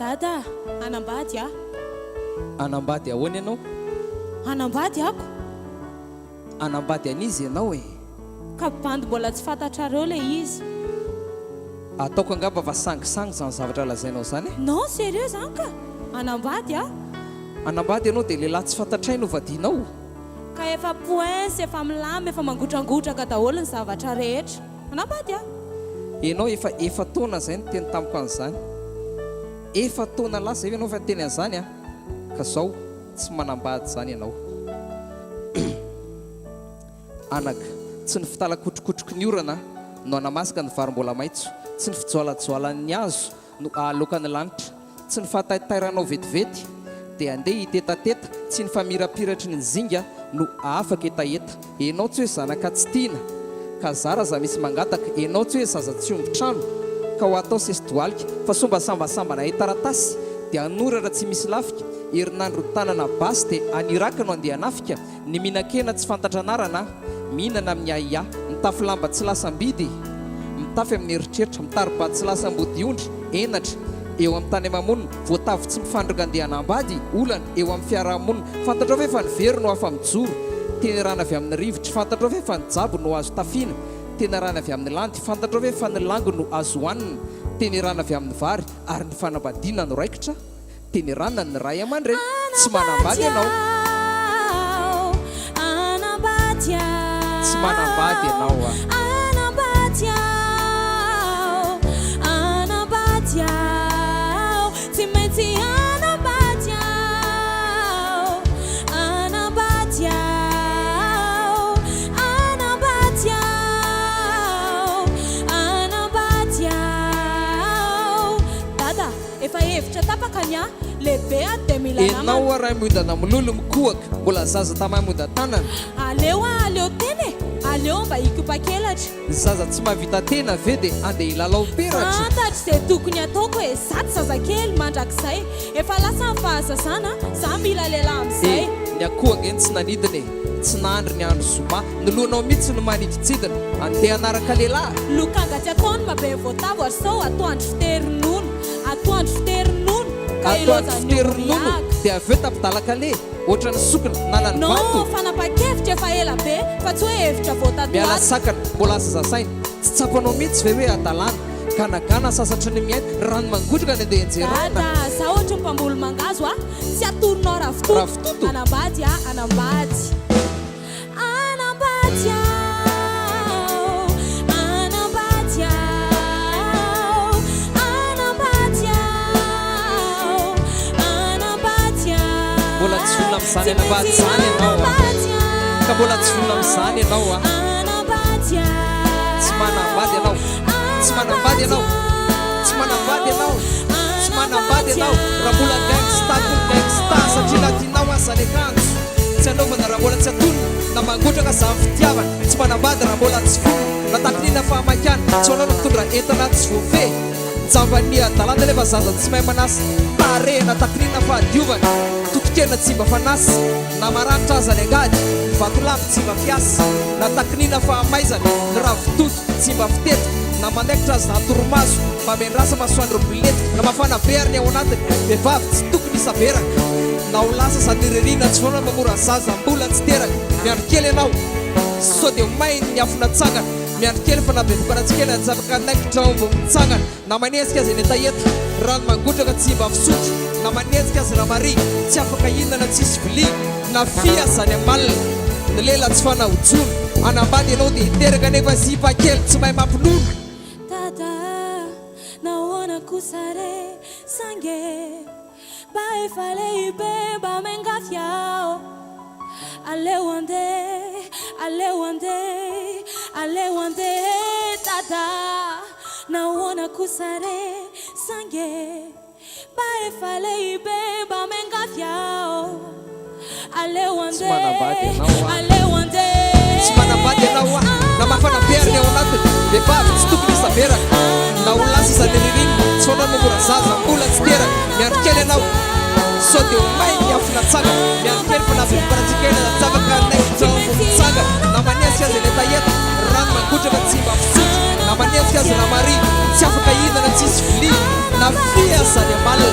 Dada, anambady a. Anambady ahoana ianao? Anambady ako. Anambady an'izy ianao e. Ka bandy mbola tsy fantatrareo le izy. Ataoko angamba fa sangisangy zany zavatra lazainao zany e? Non, sérieux zany ka. Anambady a. Anambady ianao dia lehilahy tsy fantatray no vadianao. Ka efa poince, efa milamy, efa mangotragotraka daholo ny zavatra rehetra. Anambady a. Ianao efa taona zay no teny tamiko an'izany. Efa taona lasa ianao fa teny an'izany a. Ka zao tsy manambady zany ianao. Anaka, tsy ny fitalakotrokotroky ny orana no anamasika ny varim-bola maitso, tsy ny fijoalajoalan'ny hazo no ahalokan'ny lanitra, tsy ny fahatahitairanao vetivety dia andeha hitetateta, tsy ny famirapiratry ny zinga no afaka etaeta. Ianao tsy hoe zanaka tsy tiana ka zara za misy mangataka, ianao tsy hoe zaza tsy omby-trano ka ho atao sesidoalika, fa somba sambasambana taratasy dia anorara tsy misy lafika, herinandro tanana basy dia aniraka no andeha anafika, ny mihinan-kena tsy fantatra anarana, mihinana amin'ny aia, mitafy lamba tsy lasam-bidy, mitafy amin'ny eritreritra, mitaribady tsy lasam-body-ondry, enatra eo amin'ny tany mamonina, voatavy tsy mifandroka andeha anambady, olana eo amin'ny fiarahamonina, fantatrao ve fa ny very no hafa mijoro, teny rana avy amin'ny rivotra, fantatrao ve fa ny jabo no azo tafiana, teny rana avy amin'ny landy, fantatrao ve fa ny lango no azo hohanina, teny rana avy amin'ny vary ary ny fanambadiana no raikitra, teny rana ny ray aman-dreny, tsy manambady ianao, tsy manambady ianao a. Tapakanya lehibe dia mila namana. Ianao raha mondana milolo mikohaka, mbola zaza tamahy monda tanana. Aleo teny, aleo mba hikopa-kelatra. Zaza tsy mahavita tena ve dia andeha hilalao peratra. Fantatry izay tokony ataoko hoe zato zazakely mandrakizay, efa lasa ny fahazazana, za mila lehilahy amin'izay. Ny akoho angeny tsy nanidiny e, tsy nahandry ny andro zoma, ny lohanao mihitsy no maniditsidina, andeha anaraka lehilahy. Lokanga tsy ataony mabe voatavo ary sao atoandro fiterin'ono, atoandro fiterin'ono. Atoandro fiterin'ono dia aveo tapidalaka le, ohatra ny sokina nanany vato. No, fanapa-kevitra efa ela be, fa tsy hoe hevitra voatatoato. Miala sakana, mbola zazasaina, tsy tsapanao mihitsy ve hoe adalana, ganagana sasatra ny miaina, rano mangotraka ny andeha enjerana. Dada, za ohatra mpamboly mangazo a, tsy atoronao ravitoto. Anambady a, anambady. Anambady a. Mbola tsy volona amin'izany anambady zany ianao a. Ka mbola tsy volona amin'izany ianao a. Tsy manambady ianao, tsy manambady ianao, tsy manambady ianao, tsy manambady ianao. Raha mbola gangsta satria natianao asa ny akanjo, tsy anaovana raha mbola tsy atonona, na mangotraka za ny fitiavana, tsy manambady raha mbola tsy fona, na takinina fahamakana, tsy hoanao no mitondra entana tsy voafehy. Javany adalana nefa zaza tsy mahay manasy, tarehana takinina fahadiovana, totokena tsy mba fanasy, na maranitra aza ny angady, vatolamy tsy mba fiasy, na takinina fahamaizana, ny ravitoto tsy mba fitetika, na mandaikitra azy na toromaso, mba mendrasa masoandro biletika, na mafana beriny ao anatiny, vehivavy tsy tokony isaberaka, na ho lasa sady ririna tsy foana mamora zaza mbola tsy teraka, miandro kely ianao, sao dia mainy ny afona tsangana, miandro kely fa nabevokana tsy kely anjavaka naikitra ao mbo mitsangana, na manetsika azy eny etaeta, rano mangotraka tsy mba fisotro, na manetsika azy raha mari tsy afaka hinana tsisy vilia, na fia zany amalina, ny lela tsy fanahojono, anambady ianao dia hiteraka nefa zipa kely tsy mahay mampinono. Dada, nahoana kosa re sange, mba efa lehibe mba mengafy aho. Aleo andeha, aleo andeha, aleo andeha dada, nahoana kosa re sange, mba efa lehibe mba mengafy aho. Aleo andeha, aleo andeha. Tsy manambady ianao a, na mafana beriny ao anatiny, vehivavy tsy tokony isaberaka, na ho lasa izany ririny, tsy hoanao mamora zaza mbola tsy teraka, miandro kely ianao, sao dia ho mainy afona tsangana, miandro kely fa nabevokaratsika ena zavaka naikitra ao mbo mitsangana, na manetsika azy eny etaeta, rano mangotraka tsy mba fisotro, na manetsika azy raha mari tsy afaka hinana tsisy vilia, na fia zany amala.